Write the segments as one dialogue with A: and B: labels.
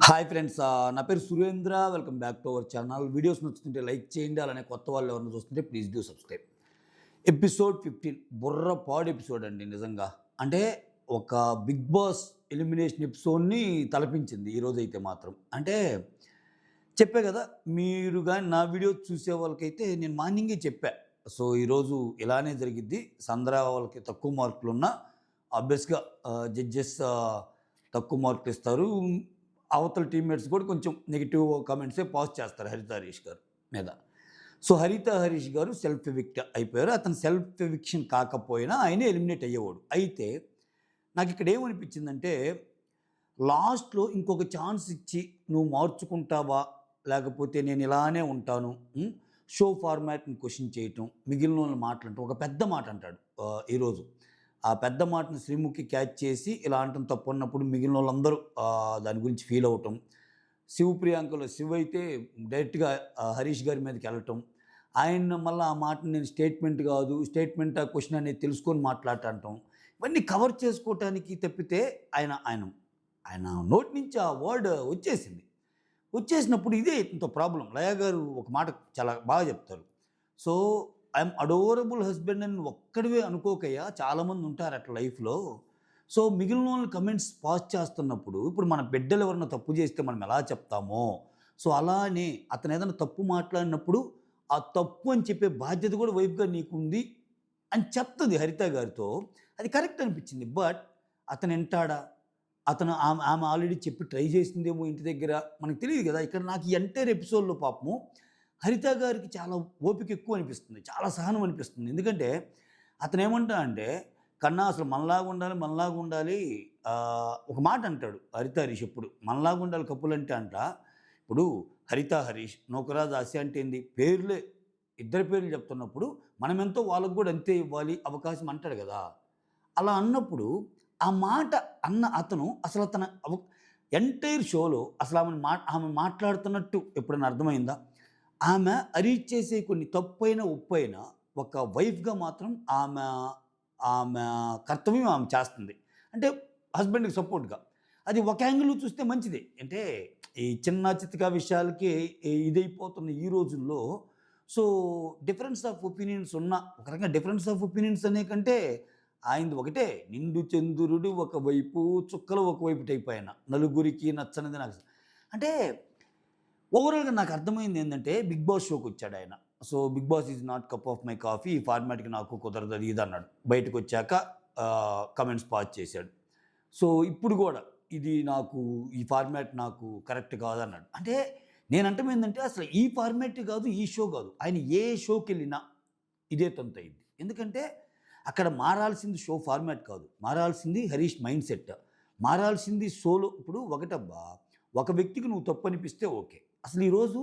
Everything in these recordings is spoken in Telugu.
A: హాయ్ ఫ్రెండ్స్, నా పేరు Surendra. Welcome back to our channel. Videos నచ్చుతుంటే లైక్ చేయండి. అలానే కొత్త వాళ్ళు ఎవరైనా చూస్తుంటే ప్లీజ్ డూ సబ్స్క్రైబ్. ఎపిసోడ్ 15 బుర్ర పాడు ఎపిసోడ్ అండి నిజంగా. అంటే ఒక బిగ్ బాస్ ఎలిమినేషన్ ఎపిసోడ్ని తలపించింది ఈరోజైతే మాత్రం. అంటే చెప్పా కదా, మీరు కానీ నా వీడియో చూసే వాళ్ళకైతే నేను మార్నింగే చెప్పా. సో ఈరోజు ఇలానే జరిగిద్ది. సంద్ర వాళ్ళకి తక్కువ మార్కులున్నా ఆబ్వియస్గా జడ్జెస్ తక్కువ మార్కులు ఇస్తారు. అవతల టీమ్మేట్స్ కూడా కొంచెం నెగిటివ్ కామెంట్సే పాస్ చేస్తారు హరిత హరీష్ గారు మీద. సో హరిత హరీష్ గారు సెల్ఫ్ ఎవిక్ట్ అయిపోయారు. అతను సెల్ఫ్ ఎవిక్షన్ కాకపోయినా ఆయనే ఎలిమినేట్ అయ్యేవాడు. అయితే నాకు ఇక్కడ ఏమనిపించిందంటే, లాస్ట్‌లో ఇంకొక ఛాన్స్ ఇచ్చి నువ్వు మార్చుకుంటావా? లేకపోతే నేను ఇలానే ఉంటాను. షో ఫార్మాట్‌ని క్వెషన్ చేయటం, మిగిలినోళ్ళని మాటలంటం. ఒక పెద్ద మాట అంటాడు ఈరోజు. ఆ పెద్ద మాటని శ్రీముఖి క్యాచ్ చేసి ఇలా అనటం తప్పన్నప్పుడు మిగిలినోళ్ళందరూ దాని గురించి ఫీల్ అవ్వటం. శివ ప్రియాంకలో శివ్ అయితే డైరెక్ట్‌గా హరీష్ గారి మీదకెళ్ళటం. ఆయన మళ్ళా ఆ మాటని నేను స్టేట్మెంట్ కాదు, స్టేట్మెంటా క్వెషన్ అనేది తెలుసుకొని మాట్లాడటం. ఇవన్నీ కవర్ చేసుకోవటానికి తప్పితే ఆయన ఆయన ఆయన నోటి నుంచి ఆ వర్డ్ వచ్చేసింది. వచ్చేసినప్పుడు ఇదే ఇంత ప్రాబ్లమ్. లయ గారు ఒక మాట చాలా బాగా చెప్తారు. సో, ఐఎమ్ అడోరబుల్ హస్బెండ్ అని ఒక్కడివే అనుకోకయ్యా, చాలామంది ఉంటారు అట్లా లైఫ్‌లో. సో, మిగిలినోళ్ళని కమెంట్స్ పాస్ చేస్తున్నప్పుడు, ఇప్పుడు మన బిడ్డలు ఎవరైనా తప్పు చేస్తే మనం ఎలా చెప్తామో, సో, అలానే అతను ఏదైనా తప్పు మాట్లాడినప్పుడు, ఆ తప్పు అని చెప్పే బాధ్యత కూడా వైఫ్‌గా నీకుంది అని చెప్తది హరిత గారితో. అది కరెక్ట్ అనిపించింది. బట్ అతను వింటాడా? ఆమె ఆమె ఆల్రెడీ చెప్పి ట్రై చేసిందేమో ఇంటి దగ్గర. మనకు తెలీదు కదా! ఇక్కడ నాకు ఈ ఎంటైర్ ఎపిసోడ్‌లో పాపము హరిత గారికి చాలా ఓపిక ఎక్కువ అనిపిస్తుంది. చాలా సహనం అనిపిస్తుంది. ఎందుకంటే అతనేమంటాడంటే, "కన్నా అసలు మనలాగా ఉండాలి, మనలాగా ఉండాలి." ఒక మాట అంటాడు హరిత హరీష్ ఎప్పుడు. మనలాగా ఉండాలి కపులంటే అంట. ఇప్పుడు హరిత హరీష్, నూకరాజు ఆసియా అంటే ఏంది? పేర్లే, ఇద్దరి పేర్లు చెప్తున్నప్పుడు మనమెంతో వాళ్ళకి కూడా అంతే ఇవ్వాలి అవకాశం అంటాడు కదా! అలా అన్నప్పుడు ఆ మాట అన్న అతను అసలు ఎంటైర్ షోలో అసలు ఆమె మాట్లాడుతున్నట్టు ఎప్పుడైనా అర్థమైందా? ఆమె అరీచ్ చేసే కొన్ని తప్పైన, ఒప్పైన ఒక వైఫ్‌గా మాత్రం ఆమె ఆమె కర్తవ్యం ఆమె చేస్తుంది. అంటే హస్బెండ్‌కి సపోర్ట్‌గా. అది ఒక యాంగిల్‌లో చూస్తే మంచిదే. అంటే ఈ చిన్న చితకా విషయాలకి ఇదైపోతున్న ఈ రోజుల్లో, సో, డిఫరెన్స్ ఆఫ్ ఒపీనియన్స్ ఉన్న ఒక రకంగా డిఫరెన్స్ ఆఫ్ ఒపీనియన్స్ అనే కంటే ఆయనది ఒకటే. నిండు చంద్రుడు ఒకవైపు, చుక్కలు ఒకవైపు టైప్ ఆయన. నలుగురికి నచ్చనిది నాకు. అంటే ఓవరాల్‌గా నాకు అర్థమైంది ఏందంటే, 'బిగ్ బాస్' షోకొచ్చాడాయన. So, 'big boss is not cup of my coffee. ఈ ఫార్మాట్‌కి నాకు కుదరదు' అది ఇది అన్నాడు. బయటకొచ్చాక కామెంట్స్ పాస్ చేశాడు. సో, ఇప్పుడు గూడా ఈ ఫార్మాట్ నాకు కరెక్ట్ కాదన్నాడు. అంటే నేనంటం ఏందంటే, అసలు ఈ ఫార్మాట్ కాదు, ఈ షో కాదు. ఆయన ఏ షోకెళ్ళినా ఇదే తంతయింది. ఎందుకంటే అక్కడ మారాల్సింది షో ఫార్మాట్ కాదు. మారాల్సింది హరీష్ మైండ్ సెట్. మారాల్సింది షోలో ఇప్పుడు ఒకటబ్బా, ఒక వ్యక్తికి నువ్వు తప్పనిపిస్తే ఓకే. అసలు ఈరోజు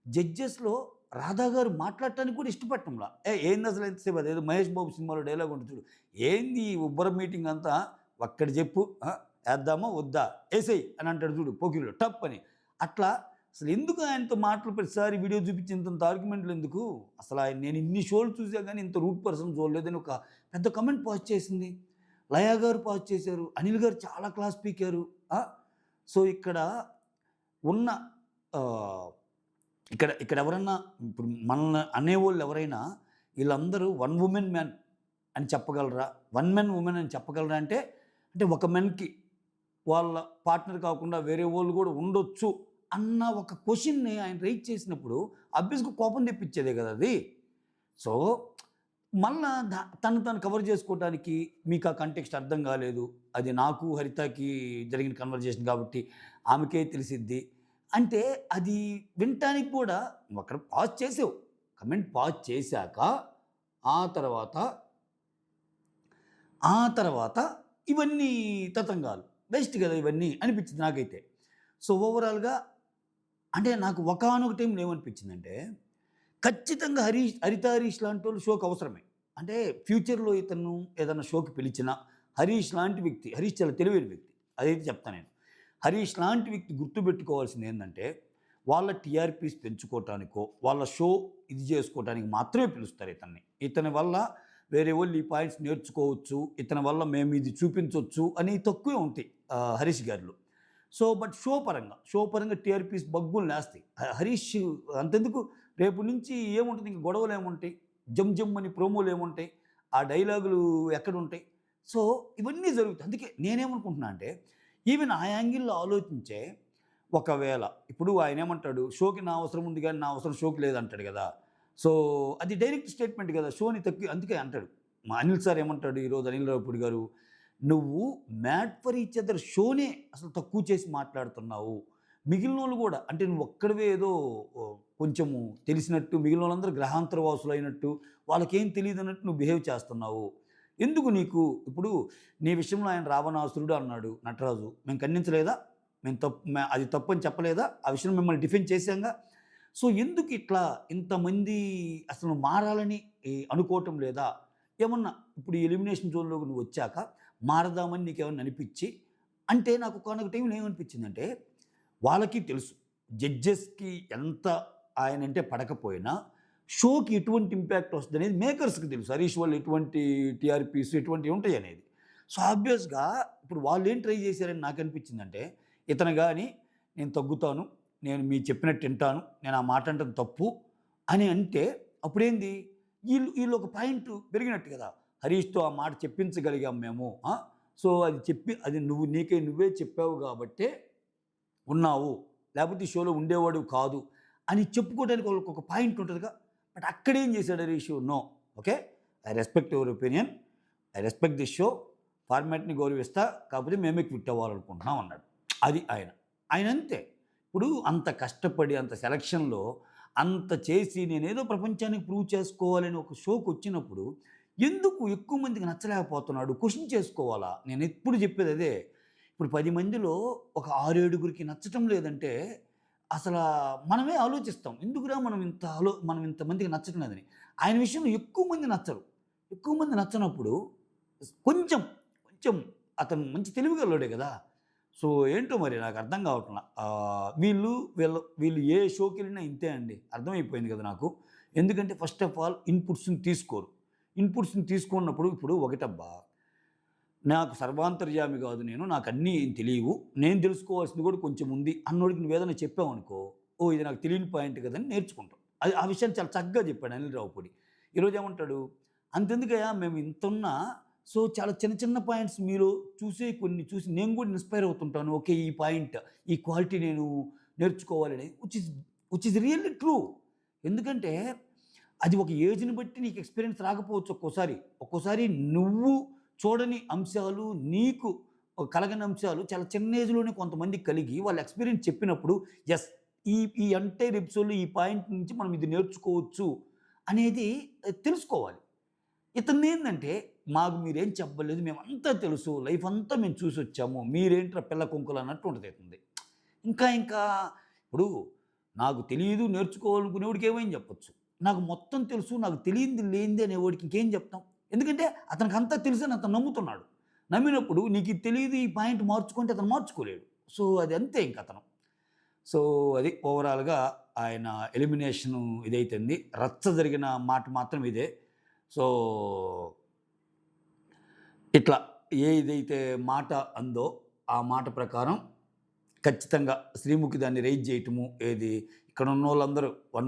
A: జడ్జెస్‌లో రాధా గారు మాట్లాడటానికి కూడా ఇష్టపడటంలా. ఏందసలు ఎంతసేపు అదేదో మహేష్ బాబు సినిమాలో డైలాగ్ ఉంటది చూడు. ఏంది ఈ ఉబ్బరం మీటింగ్ అంతా, ఒక్కటి చెప్పు ఏద్దామా వద్దా? ఏసేయ్ అని అంటాడు చూడు పోకిరిలో టప్ అని. అట్లా అసలు ఎందుకు ఆయనతో మాటలు ప్రతిసారి వీడియో చూపించి ఇంతంత ఆర్గ్యుమెంట్లు ఎందుకు? అసలు నేను ఇన్ని షోలు చూసా గానీ ఇంత రూడ్ పర్సన్ చూడలేదని ఒక పెద్ద కామెంట్ పాస్ చేసింది. లయ గారు పాస్ చేశారు. అనిల్ గారు చాలా క్లాస్ పీకారు. సో, ఇక్కడ ఉన్న ఆహ్, ఇక్కడ ఇక్కడ ఎవరన్నా ఇప్పుడు మనల్ని అనేవోళ్ళు ఎవరైనా వీళ్ళందరూ వన్ వుమెన్ మ్యాన్ అని చెప్పగలరా? వన్ మెన్ వుమెన్ అని చెప్పగలరా అంటే, అంటే ఒక మెన్‌కి వాళ్ళ పార్ట్నర్ కాకుండా వేరే వోళ్ళు గూడా ఉండొచ్చు అన్న ఒక క్వెషన్‌ని ఆయన రైజ్ చేసినప్పుడు ఆబ్వియస్‌గా కోపం తెప్పించేదే గదా అది. సో, మళ్ళా తను తను కవర్ చేసుకోవటానికి మీకు ఆ కంటెక్స్ట్ అర్థం కాలేదు. అది నాకు, హరితకి జరిగిన కన్వర్జేషన్ కాబట్టి ఆమెకే తెలిసిద్ది. అంటే అది వినటానికి కూడా నువ్వక్కడ పాజ్ చేసావు. కమెంట్ పాజ్ చేశాక ఆ తర్వాత, ఆ తర్వాత ఇవన్నీ తతంగాలు. వేస్ట్ గదా ఇవన్నీ అనిపించింది నాకైతే. సో, ఓవరాల్‌గా అంటే నాకు ఒకానొక టైంలో ఏమనిపించిందంటే, ఖచ్చితంగా హరిత హరీష్ లాంటోళ్ళు షోకి అవసరమే. అంటే ఫ్యూచర్‌లో ఇతను ఏదన్నా షోకి పిలిచినా, హరీష్ లాంటి వ్యక్తి, హరీష్ చాలా తెలివైన వ్యక్తి. అదైతే చెప్తా నేను. హరీష్ లాంటి వ్యక్తి గుర్తుపెట్టుకోవాల్సిందేందంటే, వాళ్ళ టీఆర్‌పీస్ పెంచుకోవటానికో, వాళ్ళ షో ఇది చేసుకోవటానికి మాత్రమే పిలుస్తారు ఇతన్ని. ఇతని వల్ల వేరే వోళ్ళు ఈ పాయింట్స్ నేర్చుకోవచ్చు, ఇతని వల్ల మేము ఇది చూపించొచ్చు అని తక్కువే ఉంటాయి హరీష్ గారిలో. సో బట్ షో పరంగా టీఆర్పీస్ బగ్గులు లేస్తాయి. హరీష్ అంతెందుకు, రేపు నుంచి ఏముంటుంది, ఇంక గొడవలు ఏముంటాయి, జమ్ జమ్ అని ప్రోమోలు ఏముంటాయి, ఆ డైలాగులు ఎక్కడుంటాయి. సో ఇవన్నీ జరుగుతాయి. అందుకే నేనేమనుకుంటున్నా అంటే ఈవెన్ ఆ యాంగిల్‌లో ఆలోచించే ఒకవేళ ఇప్పుడు ఆయనేమంటాడు, షోకి నా అవసరం ఉంది గానీ, నా అవసరం షోకి లేదంటాడు గదా! సో అది డైరెక్ట్ స్టేట్మెంట్ గదా! షోని అందుకే అంటాడు. మా అనిల్ సార్ ఏమంటాడు ఈరోజు, అనిల్ రావిపూడి గారు, "నువ్వు 'మ్యాడ్ ఫర్ ఈచ్ అదర్' షోనే అసలు తక్కువ చేసి మాట్లాడుతున్నావు. మిగిలినోళ్ళు గూడా అంటే నువ్వొక్కడివే ఏదో కొంచెము తెలిసినట్టు, మిగిలినోళ్ళందరూ గ్రహాంతర వాసులైనట్టు, వాళ్ళకేం తెలీదన్నట్టు నువ్వు బిహేవ్ చేస్తున్నావు. ఎందుకు నీకు ఇప్పుడు నీ విషయంలో ఆయన రావణాసురుడు అన్నాడు నటరాజు. మేము ఖండించలేదా? అది తప్పని చెప్పలేదా? ఆ విషయంలో మిమ్మల్ని డిఫెండ్ చేశాంగా. సో ఎందుకు ఇట్లా ఇంతమంది అసలు మారాలని అనుకోవటం లేదా? ఏమన్నా ఇప్పుడు ఈ ఎలిమినేషన్ జోన్‌లోకి నువ్వొచ్చాక మారదామని నీకేమన్నా అనిపిచ్చి అంటే నాకు ఒకానొక టైంలో ఏమనిపించిందంటే, వాళ్ళకి తెలుసు జడ్జెస్‌కి ఎంత ఆయనంటే పడకపోయినా షోకి ఎటువంటి ఇంపాక్ట్ వస్తదనేది మేకర్స్‌కి తెలుసు. హరీష్ వాళ్ళు ఎటువంటి టీఆర్‌పీస్ ఎటువంటివి ఉంటాయనేది. సో ఆబ్వియస్‌గా ఇప్పుడు వాళ్ళేం ట్రై చేశారని నాకనిపించిందంటే, ఇతను గాని నేను తగ్గుతాను, నేను మీరు చెప్పినట్టు వింటాను, నేను ఆ మాట అనటం తప్పు అని అంటే అప్పుడేంది, ఈళ్ళు ఒక పాయింట్ పెరిగినట్టు కదా! హరీష్‌తో ఆ మాట చెప్పించగలిగాం మేము. సో అది నువ్వే చెప్పావు గాబట్టే ఉన్నావు. లేపోతే ఈ షోలో ఉండేవాడివి కాదు అని చెప్పుకోవడానికి వాళ్ళకొక పాయింట్ ఉంటదిగా. బట్ అక్కడేం చేశాడు Harish, no. Okay. I respect your opinion. I respect this show. ఫార్మాట్‌ని గౌరవిస్తా. కాకపోతే మేమే క్విట్ అవ్వాలనుకుంటున్నాం అన్నాడు. అది ఆయన. ఆయనంతే. ఇప్పుడు అంత కష్టపడి అంత సెలక్షన్‌లో అంత చేసి నేనేదో ప్రపంచానికి ప్రూవ్ చేసుకోవాలని ఒక షోకొచ్చినప్పుడు ఎందుకు ఎక్కువ మందికి నచ్చలేకపోతున్నాడు? క్వెషన్ చేసుకోవాలా? నేనెప్పుడు చెప్పేది అదే. ఇప్పుడు 10 మందిలో ఒక 6, 7గురికి నచ్చటం లేదంటే అసలా మనమే ఆలోచిస్తాం. ఎందుకురా మనం ఇంతమందికి నచ్చటం లేదని. ఆయన విషయంలో ఎక్కువ మంది నచ్చరు. ఎక్కువ మంది నచ్చనప్పుడు కొంచెం, కొంచెం అతను మంచి తెలివిగల్లోడే గదా! సో ఏంటో మరి నాకు అర్థం కావట్లా. వీళ్ళు ఏ షోకెళ్ళినా ఇంతే అండి. అర్థమైపోయింది కదా నాకు. ఎందుకంటే ఫస్ట్ ఆఫ్ ఆల్ ఇన్‌పుట్స్‌ని తీసుకోరు. ఇన్‌పుట్స్‌ని తీసుకున్నప్పుడు ఇప్పుడు ఒకటబ్బా, నాకు సర్వాంతర్యామి గాదు నేను. నాకన్నీ ఏం తెలీవు. నేను తెలుసుకోవాల్సింది గూడా కొంచెం ఉంది అన్నోడికి నువ్వేదైనా చెప్పావనుకో, ఓహ్! ఇది నాకు తెలియని పాయింట్ కదా! అని నేర్చుకుంటాం. ఆ విషయాన్ని చాలా చక్కగా చెప్పాడు అనిల్ రావిపూడి. ఈరోజు ఏమంటాడు, అంతెందుకయ్యా మేము ఇంతున్నా, సో చాలా చిన్న చిన్న పాయింట్స్ మీలో కొన్ని చూసి నేను గూడా ఇన్‌స్పైర్ అవుతుంటాను. ఓకే. ఈ పాయింట్, ఈ క్వాలిటీ నేను నేర్చుకోవాలని విచ్ ఈస్ రియల్లీ ట్రూ. ఎందుకంటే అది ఒక ఏజ్‌ని బట్టి నీకు ఎక్స్‌పీరియన్స్ రాకపోవచ్చు ఒక్కోసారి. ఒక్కోసారి నువ్వు చూడని అంశాలు, నీకు కలగని అంశాలు చాలా చిన్న ఏజ్‌లోనే కొంతమందికి కలిగి వాళ్ళ ఎక్స్‌పీరియన్స్ చెప్పినప్పుడు యెస్. ఈ ఈ ఎంటైర్ ఎపిసోడ్‌లో ఈ పాయింట్ నుంచి మనం ఇది నేర్చుకోవచ్చు అనేది తెలుసుకోవాలి. ఇతనిదేందంటే మాకు మీరేం చెప్పలేదు. మేమంతా తెలుసు. లైఫ్ అంతా మేము చూసొచ్చాము. మీరేంట్రా పిల్ల కుంకులు అన్నట్టు ఉంటది ఇతనిది. ఇంకా ఇప్పుడు నాకు తెలీదు నేర్చుకోవాలనుకునేవాడికి ఏమైనా చెప్పొచ్చు. నాకు మొత్తం తెలుసు, నాకు తెలియంది లేనిది అనేవాడికి ఇంకేం చెప్తాం? ఎందుకంటే అతనికంతా తెలుసని అతను నమ్ముతున్నాడు. నమ్మినప్పుడు నీకు ఇది తెలీదు, ఈ పాయింట్ మార్చుకుంటే అతను మార్చుకోలేడు. సో అది అంతే ఇంకతను. సో అది ఓవరాల్‌గా ఆయన ఎలిమినేషను ఇదైతుంది. రచ్చ జరిగిన మాట మాత్రం ఇదే. సో ఇట్లా ఏదైతే మాట అందో ఆ మాట ప్రకారం ఖచ్చితంగా శ్రీముఖి దాన్ని రైజ్ చేయటము, ఏది ఇక్కడ ఉన్నోళ్ళందరూ వన్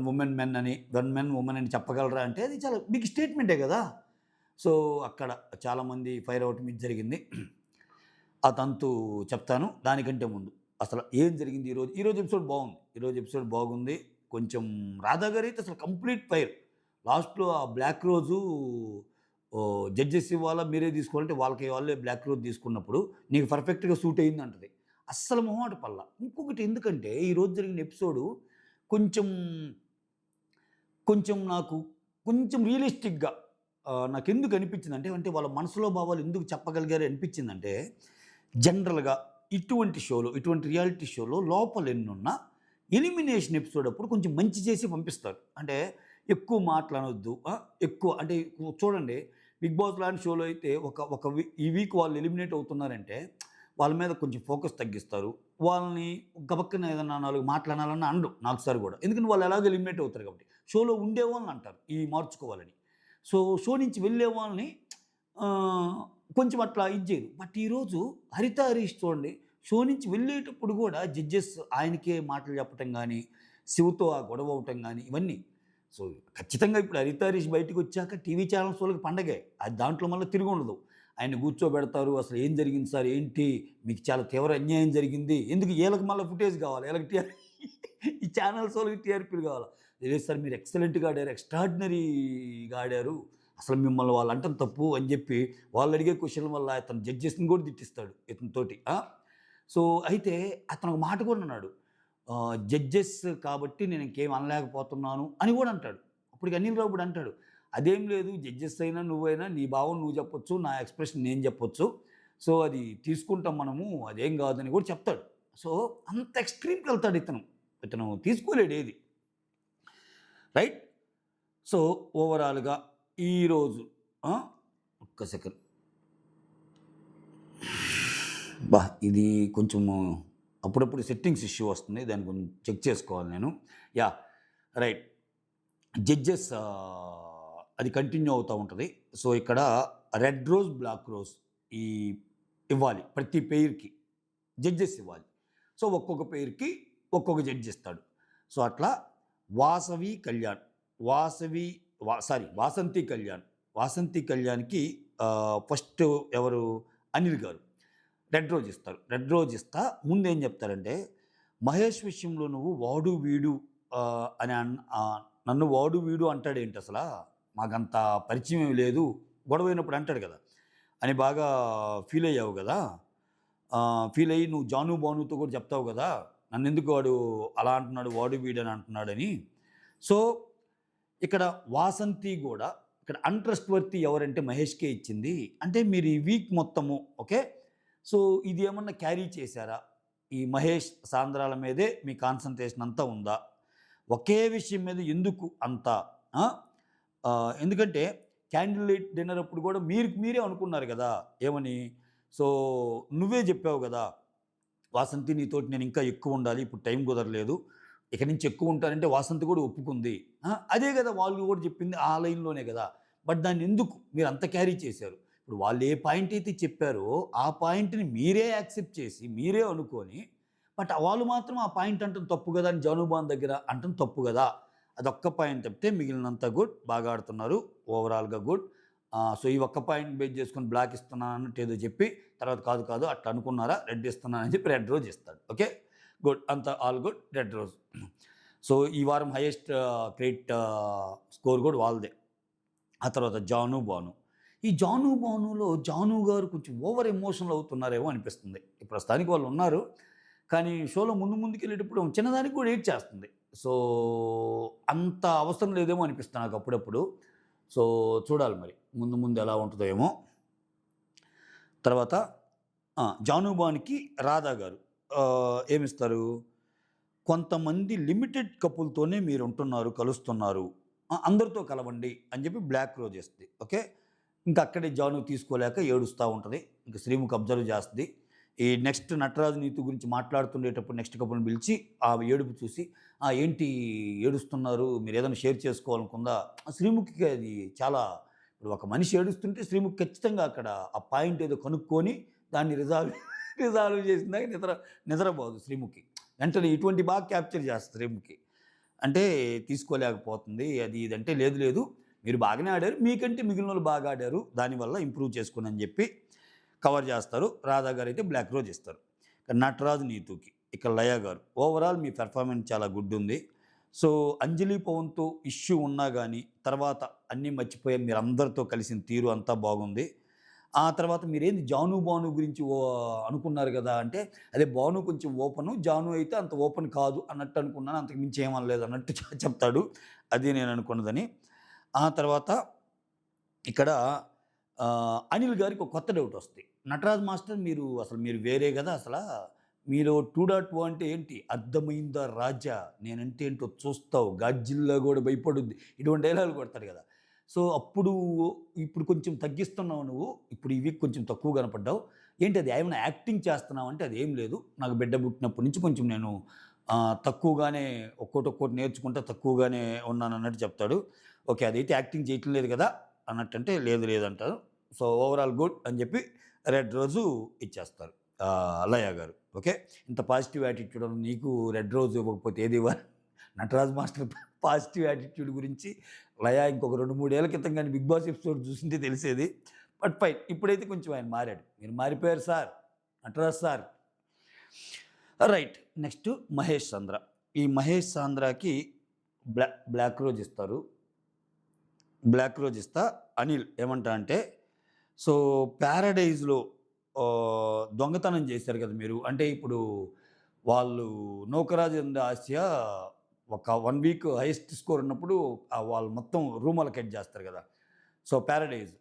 A: మెన్ వుమన్ అని చెప్పగలరా అంటే అది చాలా బిగ్ స్టేట్మెంటే గదా! సో అక్కడ చాలామంది ఫైర్ అవ్వటం ఇది జరిగింది. ఆ తంతు చెప్తాను. దానికంటే ముందు అసలు ఏం జరిగింది ఈరోజు? ఈరోజు ఎపిసోడ్ బాగుంది. కొంచెం రాధా గారైతే అసలు కంప్లీట్ ఫైర్. లాస్ట్‌లో ఆ బ్లాక్ రోజు జడ్జెస్ ఇవ్వాలా మీరే తీసుకోవాలంటే వాళ్ళే బ్లాక్ రోజ్ తీసుకున్నప్పుడు నీకు పర్ఫెక్ట్‌గా సూట్ అయిందంటది. అస్సలు మొహమాట పడల. ఇంకొకటి ఎందుకంటే ఈరోజు జరిగిన ఎపిసోడు కొంచెం, కొంచెం నాకు కొంచెం రియలిస్టిక్‌గా నాకెందుకు అనిపించిందంటే అంటే వాళ్ళ మనసులో భావాలు ఎందుకు చెప్పగలిగారు అనిపించిందంటే జనరల్‌గా ఇటువంటి రియాలిటీ షోలో లోపల ఎన్నున్నా ఎలిమినేషన్ ఎపిసోడ్ అప్పుడు కొంచెం మంచి చేసి పంపిస్తారు. అంటే ఎక్కువ మాటలనొద్దు. ఎక్కువ అంటే చూడండి 'బిగ్ బాస్' లాంటి షోలో అయితే ఈ వీక్ వాళ్ళు ఎలిమినేట్ అవుతున్నారంటే వాళ్ళ మీద కొంచెం ఫోకస్ తగ్గిస్తారు. వాళ్ళని గబక్కన ఏదన్నా 4 మాటలు అనాలన్నా అనరు నాకు సార్ గూడా. ఎందుకంటే వాళ్ళు ఎలాగో ఎలిమినేట్ అవుతారు కాబట్టి. షోలో ఉండేవాళ్ళని అంటారు ఇవి మార్చుకోవాలని. సో షో నుంచి వెళ్ళే వాళ్ళని కొంచెం అట్లా ఇది చేయరు. బట్ ఈరోజు హరిత, హరీష్ చూడండి షో నుంచి వెళ్ళేటప్పుడు కూడా జడ్జెస్ ఆయనకే మాటలు చెప్పటం కానీ, శివతో ఆ గొడవ అవ్వటం కానీ ఇవన్నీ. సో, ఖచ్చితంగా ఇప్పుడు హరిత హరీష్ బయటికి వచ్చాక టీవీ ఛానల్స్ వాళ్ళకి పండగే. అది దాంట్లో మళ్ళీ తిరుగుండదు. ఆయన్ని కూర్చోబెడతారు. అసలు ఏం జరిగింది సార్? ఏంటి? మీకు చాలా తీవ్ర అన్యాయం జరిగింది. ఎందుకు ఈళ్ళకి మళ్ళీ ఫుటేజ్ కావాలి. ఈళ్ళకి ఈ ఛానల్స్ వాళ్ళకి టీఆర్పీలు కావాలా? లేదు సార్ మీరు ఎక్సలెంట్‌గా ఆడారు. ఎక్స్ట్రార్డినరీగా ఆడారు. అసలు మిమ్మల్ని వాళ్ళు అనటం తప్పు అని చెప్పి వాళ్ళు అడిగే క్వెషన్ల వల్ల అతను జడ్జెస్‌ని కూడా తిట్టిస్తాడు ఇతనితోటి. సో, అయితే అతను ఒక మాట కూడా అన్నాడు. జడ్జెస్ కాబట్టి నేను ఇంకేం అనలేకపోతున్నాను అని కూడా అంటాడు. అప్పటికి అనిల్ రావిపూడి అంటాడు. అదేం లేదు జడ్జెస్ అయినా నువ్వైనా నీ భావం నువ్వు చెప్పొచ్చు. నా ఎక్స్‌ప్రెషన్ నేను చెప్పొచ్చు. సో, అది తీసుకుంటాం మనము. అదేం కాదని కూడా చెప్తాడు. సో, అంత ఎక్స్‌ట్రీమ్‌కి వెళ్తాడు ఇతను. ఇతను తీసుకోలేడు ఏది. రైట్? సో, ఓవరాల్‌గా ఈరోజు ఒక్క సెకండ్. ఇది కొంచెము అప్పుడప్పుడు సెట్టింగ్స్ ఇష్యూ వస్తుంది. దాన్ని కొంచెం చెక్ చేసుకోవాలి నేను. యాహ్! రైట్. జడ్జెస్ అది కంటిన్యూ అవుతూ ఉంటది. సో, ఇక్కడ రెడ్ రోజ్, బ్లాక్ రోజ్ ఈ ఇవ్వాలి. ప్రతి పెయిర్‌కి జడ్జెస్ ఇవ్వాలి. సో, ఒక్కొక్క పెయిర్‌కి ఒక్కొక్క జడ్జ్ ఇస్తాడు. సో, అట్లా వాసవి కళ్యాణ్, వాసంతి కళ్యాణ్. వాసంతి కళ్యాణ్‌కి ఫస్ట్ ఎవరు? అనిల్ గారు. రెడ్ రోజ్ ఇస్తారు. రెడ్ రోజ్ ఇస్తా ముందేం చెప్తారంటే, మహేష్ విషయంలో నువ్వు వాడు వీడు అని నన్ను వాడు వీడు అంటాడేంటి అసలా? మాకంత పరిచయం ఏమి లేదు. గొడవైనప్పుడు అంటాడు కదా! అని బాగా ఫీల్ అయ్యావు కదా! ఫీల్ అయ్యి నువ్వు జాను బానుతో కూడా చెప్తావు కదా! నన్నెందుకు వాడు అలా అంటున్నాడు, వాడు వీడు అని అంటున్నాడని. సో, ఇక్కడ వాసంతి కూడా ఇక్కడ అన్‌ట్రస్ట్‌వర్తీ ఎవరంటే మహేష్‌కే ఇచ్చింది. అంటే మీరు ఈ వీక్ మొత్తము ఓకే. సో, ఇది ఏమన్నా క్యారీ చేశారా? ఈ మహేష్, సాంద్రాల మీదే మీ కాన్సంట్రేషన్ అంతా ఉందా? ఒకే విషయం మీద ఎందుకు అంత? ఎందుకంటే క్యాండిల్ లైట్ డిన్నర్ అప్పుడు కూడా మీరే అనుకున్నారు కదా! ఏమని? సో, నువ్వే చెప్పావు కదా! వాసంతి నీతోటి నేను ఇంకా ఎక్కువ ఉండాలి. ఇప్పుడు టైం కుదరలేదు. ఇక నుంచి ఎక్కువ ఉంటానంటే వాసంతి కూడా ఒప్పుకుంది. అదే కదా వాళ్ళు కూడా చెప్పింది ఆ లైన్‌లోనే కదా! బట్ దాన్ని ఎందుకు మీరు అంత క్యారీ చేశారు? ఇప్పుడు వాళ్ళు ఏ పాయింట్ అయితే చెప్పారో ఆ పాయింట్‌ని మీరే యాక్సెప్ట్ చేసి, మీరే అనుకోని, బట్ వాళ్ళు మాత్రం ఆ పాయింట్ అంటం తప్పు కదా అని జానుబాన్ దగ్గర అంటం తప్పు కదా! అదొక్క పాయింట్ తప్పితే మిగిలినంతా గుడ్. బాగా ఆడుతున్నారు. ఓవరాల్‌గా గుడ్. సో, ఈ ఒక్క పాయింట్ బేస్ చేసుకొని బ్లాక్ ఇస్తున్నాను అన్నట్టు ఏదో చెప్పి తర్వాత కాదు అట్లా అనుకున్నారా? రెడ్ ఇస్తున్నానని చెప్పి రెడ్ రోజ్ ఇస్తాడు. ఓకే. గుడ్. అంతా all good. Red rose. So, ఈ వారం హైయెస్ట్ క్రెడిట్ స్కోర్ కూడా వాళ్ళదే. ఆ తర్వాత జాను, బాను. ఈ జాను, బానులో జాను గారు కొంచెం ఓవర్ ఎమోషనల్ అవుతున్నారేమో అనిపిస్తుంది. ప్రస్తుతానికి వాళ్ళు ఉన్నారు. కానీ షోలో ముందుకెళ్ళేటప్పుడు చిన్నదానికి కూడా ఏడ్చేస్తుంది. సో, అంత అవసరం లేదేమో అనిపిస్తుంది నాకు అప్పుడప్పుడు. సో, చూడాలి మరి ముందు ఎలా ఉంటుందో ఏమో. తర్వాత జానుబానికి రాధా గారు ఏమిస్తారు? కొంతమంది లిమిటెడ్ కపుల్‌తోనే మీరుంటున్నారు, కలుస్తున్నారు. అందరితో కలవండి అని చెప్పి బ్లాక్ రోజ్ ఇస్తది. ఓకే. ఇంక అక్కడే జాను తీసుకోలేక ఏడుస్తా ఉంటది. ఇంక శ్రీముఖి అబ్జర్వ్ చేస్తది. ఈ నెక్స్ట్ నటరాజు నీతు గురించి మాట్లాడుతుండేటప్పుడు నెక్స్ట్ కపుల్‌ని పిలిచి ఆ ఏడుపు చూసి, ఏంటి ఏడుస్తున్నారు? మీరేదైనా షేర్ చేసుకోవాలనుకుందా? శ్రీముఖికి అది చాలా ఇప్పుడు ఒక మనిషి ఏడుస్తుంటే శ్రీముఖి ఖచ్చితంగా అక్కడ ఆ పాయింట్ ఏదో కనుక్కొని దాన్ని రిజాల్వ్ చేసిందాక నిద్రపోదు శ్రీముఖి. వెంటనే ఇటువంటి బాగా క్యాప్చర్ చేస్తది శ్రీముఖి. అంటే తీసుకోలేకపోతుంది అది ఇది అంటే, లేదు మీరు బాగానే ఆడారు. మీకంటే మిగిలినోళ్ళు బాగా ఆడారు. దానివల్ల ఇంప్రూవ్ చేసుకోండి అని చెప్పి కవర్ చేస్తారు. రాధా గారు అయితే బ్లాక్ రోజ్ ఇస్తారు. నటరాజు నీతుకి ఇక లయ గారు ఓవరాల్ మీ పెర్ఫార్మెన్స్ చాలా గుడ్ ఉంది. సో, అంజలి పవన్తో ఇష్యూ ఉన్నా కానీ తర్వాత అన్నీ మర్చిపోయి మీరందరితో కలిసిన తీరు అంతా బాగుంది. ఆ తర్వాత మీరేంది జాను, బాను గురించి అనుకున్నారు కదా! అంటే అదే బాను కొంచెం ఓపెను. జాను అయితే అంత ఓపెన్ కాదు అన్నట్టు అనుకున్నాను. అంతకు మించి ఏమనలేదు అన్నట్టు చెప్తాడు. అది నేను అనుకున్నదని. ఆ తర్వాత ఇక్కడ అనిల్ గారికి ఒక కొత్త డౌట్ వస్తది. నటరాజ్ మాస్టర్ మీరు వేరే కదా అసలా. మీలో 2.0 అంటే ఏంటి? అర్థమైందా రాజా? నేనంటే ఏంటో చూస్తావు. గాడ్జిల్లా కూడా భయపడుద్ది. ఇటువంటి డైలాగులు కొడతాడు కదా! సో, ఇప్పుడు కొంచెం తగ్గిస్తున్నావు నువ్వు. ఇప్పుడు ఈ వీక్ కొంచెం తక్కువ కనపడ్డావు. ఏంటి అది ఏమైనా యాక్టింగ్ చేస్తున్నావా అంటే అదేం లేదు. నాకు బిడ్డ పుట్టినప్పటి నుంచి కొంచెం నేను తక్కువగానే ఒక్కోటి నేర్చుకుంటా తక్కువగానే ఉన్నానన్నట్టు చెప్తాడు. ఓకే. అదైతే యాక్టింగ్ చేయటం లేదు కదా! అన్నట్టంటే లేదంటారు. సో, ఓవరాల్ గుడ్ అని చెప్పి రెడ్ రోజు ఇచ్చేస్తారు లయ గారు. ఓకే, ఇంత పాజిటివ్ యాటిట్యూడ్ ఉన్న నీకు రెడ్ రోజ్ ఇవ్వకపోతే ఏది ఇవ్వాలి? నటరాజ్ మాస్టర్ పాజిటివ్ యాటిట్యూడ్ గురించి లయ ఇంకొక 2-3 ఏళ్ల క్రితం కానీ బిగ్ బాస్ ఎపిసోడ్ చూసింటే తెలిసేది. బట్ ఫైన్, ఇప్పుడైతే కొంచెం ఆయన మారాడు. మీరు మారిపోయారు sir, Nataraj sir. Right, next Mahesh సాంద్ర. ఈ మహేష్ సాంద్రాకి బ్లాక్ రోజ్ ఇస్తారు. బ్లాక్ రోజ్ ఇస్తా. అనిల్ ఏమంటా అంటే, సో ప్యారడైజ్లో దొంగతనం చేశారు కదా మీరు, అంటే ఇప్పుడు వాళ్ళు నౌకరాజ్ అండ్ ఆసియా ఒక 1 వీక్ హైయెస్ట్ స్కోర్ ఉన్నప్పుడు వాళ్ళు మొత్తం రూమ్ అలొకేట్ చేస్తారు కదా. సో ప్యారడైజ్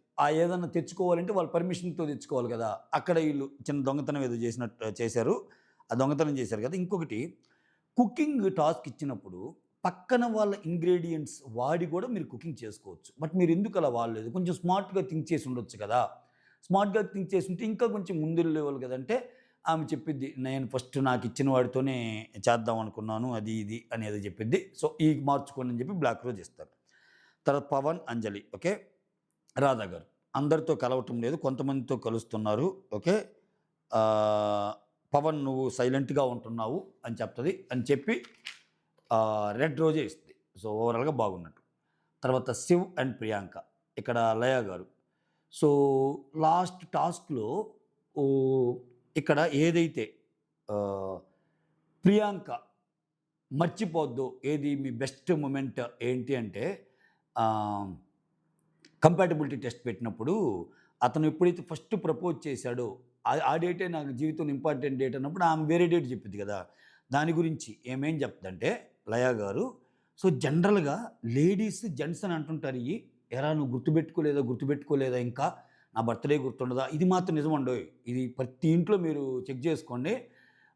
A: ఏదన్నా తెచ్చుకోవాలంటే వాళ్ళు పర్మిషన్తో తెచ్చుకోవాలి కదా. అక్కడ వీళ్ళు చిన్న దొంగతనం ఏదో చేశారు, ఆ దొంగతనం చేశారు కదా. ఇంకొకటి, కుకింగ్ టాస్క్ ఇచ్చినప్పుడు పక్కన వాళ్ళ ఇంగ్రీడియంట్స్ వాడి కూడా మీరు కుకింగ్ చేసుకోవచ్చు. బట్ మీరు ఎందుకు అలా వాడలేదు? కొంచెం స్మార్ట్గా థింక్ చేసి ఉండొచ్చు కదా. స్మార్ట్గా థింక్ చేసి ఉంటే ఇంకా కొంచెం ముందు లెవెల్ కదంటే ఆమె చెప్పిద్ది, నేను ఫస్ట్ నాకు ఇచ్చిన వాడితోనే చేద్దాం అనుకున్నాను, అది ఇది అనేది చెప్పిద్ది. సో ఈ మార్చుకోండి అని చెప్పి బ్లాక్ రోజ్ ఇస్తారు. తర్వాత పవన్, అంజలి. ఓకే, రాధా గారు అందరితో కలవటం లేదు, కొంతమందితో కలుస్తున్నారు. ఓకే, పవన్ నువ్వు సైలెంట్గా ఉంటున్నావు అని చెప్తుంది అని చెప్పి రెడ్ రోజే ఇస్తుంది. సో ఓవరాల్గా బాగున్నట్టు. తర్వాత శివ్ అండ్ ప్రియాంక, ఇక్కడ లయ గారు. సో లాస్ట్ టాస్క్లో ఇక్కడ ఏదైతే ప్రియాంక మర్చిపోద్దు, ఏది మీ బెస్ట్ మూమెంట్ ఏంటి అంటే, కంపాటబిలిటీ టెస్ట్ పెట్టినప్పుడు అతను ఎప్పుడైతే ఫస్ట్ ప్రపోజ్ చేశాడో ఆ డేటే నాకు జీవితంలో ఇంపార్టెంట్ డేట్ అన్నప్పుడు ఆమె వేరే డేట్ చెప్పింది కదా. దాని గురించి ఏమేం చెప్తుందంటే లయ గారు, సో జనరల్గా లేడీస్ జెంట్స్ అని అంటుంటారు, ఎరా నువ్వు గుర్తుపెట్టుకోలేదా ఇంకా నా బర్త్డే గుర్తుండదా? ఇది మాత్రం నిజమండోయ్, ఇది ప్రతి ఇంట్లో మీరు చెక్ చేసుకోండి.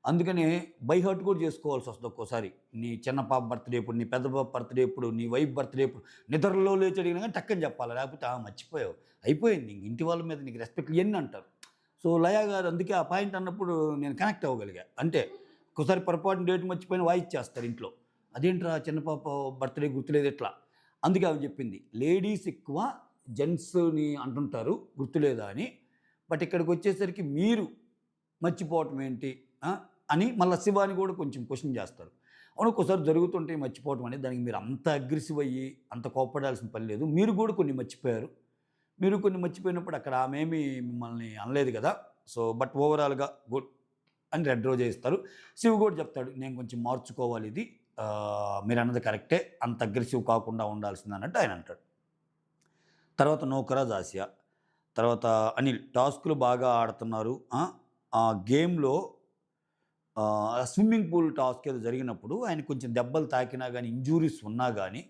A: అందుకనే బై హార్ట్ కూడా చేసుకోవాల్సి వస్తుంది ఒక్కోసారి. నీ చిన్న పాప బర్త్డే ఎప్పుడు, నీ పెద్ద పాప బర్త్డే ఎప్పుడు, నీ వైఫ్ బర్త్డే ఎప్పుడు, నిద్రలో లేచి అడిగినా కానీ టక్కని చెప్పాలి, లేకపోతే మర్చిపోయావు, అయిపోయింది, ఇంక ఇంటి వాళ్ళ మీద నీకు రెస్పెక్ట్ ఇవన్నీ అంటారు. సో లయ గారు అందుకే ఆ పాయింట్ అన్నప్పుడు నేను కనెక్ట్ అవ్వగలిగా. అంటే ఒకసారి పొరపాటున డేట్ మర్చిపోయిన వాయిస్ చేస్తారు ఇంట్లో, అదేంట్రా చిన్న పాప బర్త్డే గుర్తులేదు ఎట్లా. అందుకే ఆమె చెప్పింది, లేడీస్ ఎక్కువ జెంట్స్ని అంటుంటారు గుర్తులేదా అని, బట్ ఇక్కడికి వచ్చేసరికి మీరు మర్చిపోవటం ఏంటి అని మళ్ళీ శివాని కూడా కొంచెం క్వశ్చన్ చేస్తారు. అవును, ఒక్కోసారి జరుగుతుంటే మర్చిపోవటం అనేది, దానికి మీరు అంత అగ్రెసివ్ అయ్యి అంత కోప్పడాల్సిన పని లేదు. మీరు కూడా కొన్ని మర్చిపోయారు, మీరు కొన్ని మర్చిపోయినప్పుడు అక్కడ ఆమెమి మిమ్మల్ని అనలేదు కదా. సో బట్ ఓవరాల్గా గుడ్ అని రెడ్ రోజే ఇస్తారు. శివ్ కూడా చెప్తాడు, నేను కొంచెం మార్చుకోవాలి, ఇది మీరు అన్నది కరెక్టే, అంత అగ్రెసివ్ కాకుండా ఉండాల్సింది అన్నట్టు ఆయన అంటాడు. తర్వాత నౌకరాజ్, ఆసియా. తర్వాత అనిల్, టాస్కులు బాగా ఆడుతున్నారు. ఆ గేమ్లో స్విమ్మింగ్ పూల్ టాస్క్ ఏదో జరిగినప్పుడు ఆయన కొంచెం దెబ్బలు తాకినా కానీ, ఇంజూరీస్ ఉన్నా కానీ,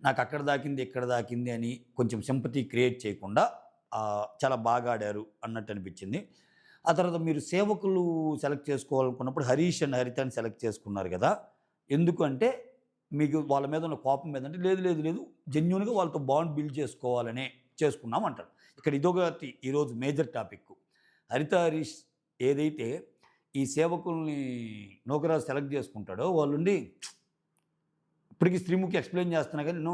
A: నాకు అక్కడ దాకింది ఇక్కడ దాకింది అని కొంచెం సింపతి క్రియేట్ చేయకుండా చాలా బాగా ఆడారు అన్నట్టు అనిపించింది. ఆ తర్వాత మీరు సేవకులు సెలెక్ట్ చేసుకోవాలనుకున్నప్పుడు హరీష్ అండ్ హరితని సెలెక్ట్ చేసుకున్నారు కదా. ఎందుకంటే మీకు వాళ్ళ మీద ఉన్న కోపం మీద అంటే, లేదు జెన్యూన్గా వాళ్ళతో బాండ్ బిల్డ్ చేసుకోవాలనే చేసుకున్నాం అంటారు. ఇక్కడ ఇదొకటి ఈరోజు మేజర్ టాపిక్. హరీష్ ఏదైతే ఈ సేవకుల్ని నౌకరాజు సెలెక్ట్ చేసుకుంటాడో, వాళ్ళుండి ఇప్పటికీ శ్రీముఖి ఎక్స్ప్లెయిన్ చేస్తున్నా కానీ నో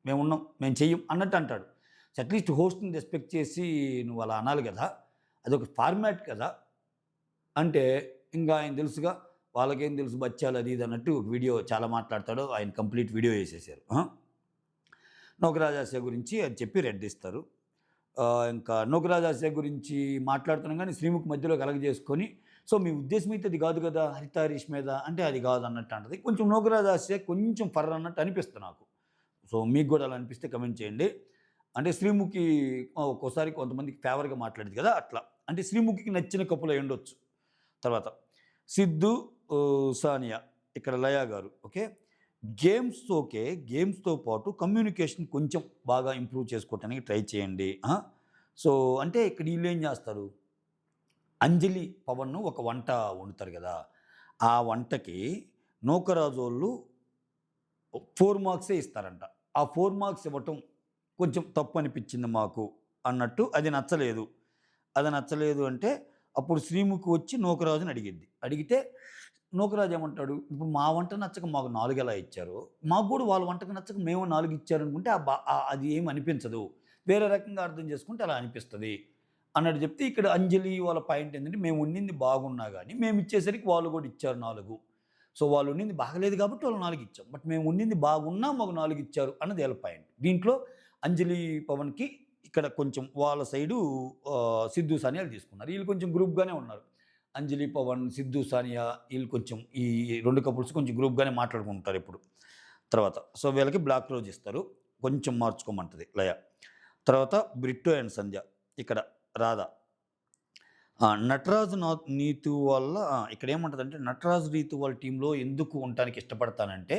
A: మేము ఉన్నాం, మేము చెయ్యం అన్నట్టు అంటాడు. అట్లీస్ట్ హోస్ట్ని రెస్పెక్ట్ చేసి నువ్వు అలా అనాలి కదా, అదొక ఫార్మాట్ కదా అంటే, ఇంకా ఆయన తెలుసుగా, వాళ్ళకేం తెలుసు బచ్చాలు అది ఇది అన్నట్టు ఒక వీడియో చాలా మాట్లాడతాడు. ఆయన కంప్లీట్ వీడియో వేసేసారు. నౌకరాజ్ ఆసియా గురించి అది చెప్పి రెడ్ ఇస్తారు. ఇంకా నౌకరాజ్ ఆసియా గురించి మాట్లాడుతున్నాం కానీ శ్రీముఖి మధ్యలో కలగజేసుకొని, సో మీ ఉద్దేశం అయితే అది కాదు కదా హరీష్ మీద అంటే, అది కాదు అన్నట్టు అంటది. కొంచెం నౌకరాజ్ ఆసియా కొంచెం ఫర్ అన్నట్టు అనిపిస్తుంది నాకు. సో మీకు కూడా అలా అనిపిస్తే కమెంట్ చేయండి. అంటే శ్రీముఖి ఒక్కోసారి కొంతమందికి ఫేవర్గా మాట్లాడేది కదా, అట్లా అంటే శ్రీముఖికి నచ్చిన కప్పులు అయి ఉండొచ్చు. తర్వాత సిద్ధు, సానియా, ఇక్కడ లయ గారు. ఓకే, గేమ్స్తో పాటు కమ్యూనికేషన్ కొంచెం బాగా ఇంప్రూవ్ చేసుకోవటానికి ట్రై చేయండి. సో అంటే ఇక్కడ వీళ్ళు ఏం చేస్తారు, అంజలి పవన్ ఒక వంట వండుతారు కదా, ఆ వంటకి నౌకరాజు వాళ్ళు 4 మార్క్సే ఇస్తారంట. ఆ 4 మార్క్స్ ఇవ్వటం కొంచెం తప్పు అనిపించింది మాకు అన్నట్టు. అది నచ్చలేదు అంటే అప్పుడు శ్రీముఖి వచ్చి నౌకరాజుని అడిగితే నౌకరాజు ఏమంటాడు, ఇప్పుడు మా వంట నచ్చక మాకు 4 ఎలా ఇచ్చారు, మాకు కూడా వాళ్ళ వంటకు నచ్చక మేము 4 ఇచ్చారు అనుకుంటే అది ఏమి అనిపించదు, వేరే రకంగా అర్థం చేసుకుంటే అలా అనిపిస్తుంది అన్నట్టు చెప్తే ఇక్కడ అంజలి వాళ్ళ పాయింట్ ఏంటంటే మేము ఉండింది బాగున్నా గానీ మేము ఇచ్చేసరికి వాళ్ళు కూడా ఇచ్చారు 4. సో వాళ్ళు ఉండింది బాగలేదు కాబట్టి వాళ్ళు 4 ఇచ్చాం. బట్ మేము ఉండింది బాగున్నా మాకు 4 ఇచ్చారు అన్నది వీళ్ళ పాయింట్. దీంట్లో అంజలి, పవన్‌కి ఇక్కడ కొంచెం వాళ్ళ సైడు సిద్ధు, సానియాలు తీసుకున్నారు. వీళ్ళు కొంచెం గ్రూప్‌గానే ఉన్నారు. అంజలి, పవన్, సిద్ధు, సానియా వీళ్ళు కొంచెం ఈ 2 కపుల్స్ కొంచెం గ్రూప్‌గానే మాట్లాడుకుంటారు ఎప్పుడు. తర్వాత సో వీళ్ళకి బ్లాక్ రోజ్ ఇస్తారు. కొంచెం మార్చుకోమంటది లయ. తర్వాత బ్రిట్టో అండ్ సంధ్య. ఇక్కడ రాధ. నటరాజు నీతు వల్ల ఇక్కడ ఏమంటదంటే నటరాజు రీతు వాళ్ళ టీంలో ఎందుకు ఉండటానికి ఇష్టపడతానంటే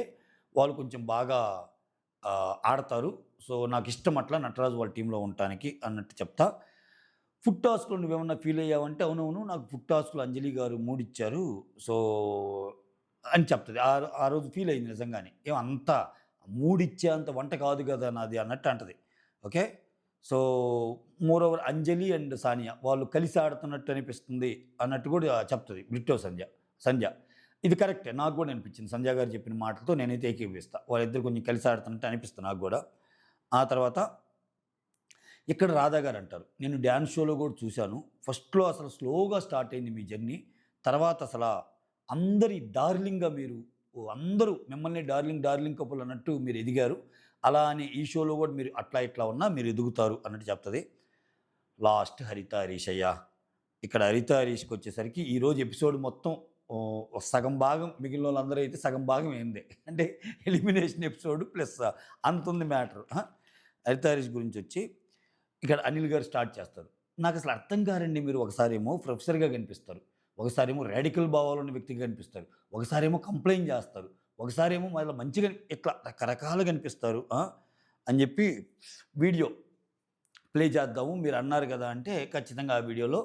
A: వాళ్ళు కొంచెం బాగా ఆడతారు. సో నాకిష్టం అట్లా నటరాజు వాళ్ళ టీంలో ఉండటానికి అన్నట్టు చెప్తా. ఫుడ్ టాస్క్‌లో నువ్వేమన్నా ఫీల్ అయ్యావంటే అవునవును నాకు ఫుడ్ టాస్క్‌లో అంజలి గారు 3 ఇచ్చారు. సో అని చెప్తది. ఆ రోజు ఫీల్ అయింది నిజంగానే. అంత 3 ఇచ్చేంత వంట కాదు కదా నాది అన్నట్టు అంటది. Okay. So moreover Anjali and Sania వాళ్ళు కలిసి ఆడుతున్నట్టు అనిపిస్తుంది అన్నట్టు కూడా చెప్తది బ్రిట్టో సంధ్య. ఇది కరెక్టే. నాకు కూడా అనిపించింది. సంధ్య గారు చెప్పిన మాటలతో నేనైతే ఏకీభవిస్తా. వాళ్ళిద్దరు కొంచెం కలిసి ఆడుతున్నట్టు అనిపిస్తుంది నాకు కూడా. ఆ తర్వాత ఇక్కడ రాధా గారు అంటారు, నేను డ్యాన్స్ షోలో కూడా చూశాను. ఫస్ట్‌లో అసలు స్లోగా స్టార్ట్ అయింది మీ జర్నీ. తర్వాత అసల అందరి డార్లింగ్‌గా మీరు అందరూ మిమ్మల్ని డార్లింగ్ కపుల్ అన్నట్టు మీరు ఎదిగారు. అలా అని ఈ షోలో కూడా మీరు అట్లా ఇట్లా ఉన్నా మీరు ఎదుగుతారు అన్నట్టు చెప్తది. లాస్ట్ హరిత హరీష్ అయ్యా. ఇక్కడ హరిత హరీష్‌కొచ్చేసరికి ఈరోజు ఎపిసోడ్ మొత్తం సగం భాగం మిగిలినోళ్ళందరూ అయితే సగం భాగం ఏందే. అంటే ఎలిమినేషన్ ఎపిసోడ్ ప్లస్ అంతుంది మ్యాటర్. హరిత హరీష్ గురించొచ్చి ఇక్కడ అనిల్ గారు స్టార్ట్ చేస్తారు. నాకసలు అర్థం కారండి మీరు ఒకసారేమో ప్రొఫెసర్‌గా కనిపిస్తారు. ఒకసారేమో రాడికల్ భావాలున్న వ్యక్తిగా కనిపిస్తారు. ఒకసారేమో కంప్లెయింట్ చేస్తారు. ఒకసారేమో మళ్ళీ మంచిగా ఇట్లా రకరకాలుగా కనిపిస్తారు. అని చెప్పి వీడియో ప్లే చేద్దాము మీరు అన్నారు కదా అంటే ఖచ్చితంగా ఆ వీడియోలో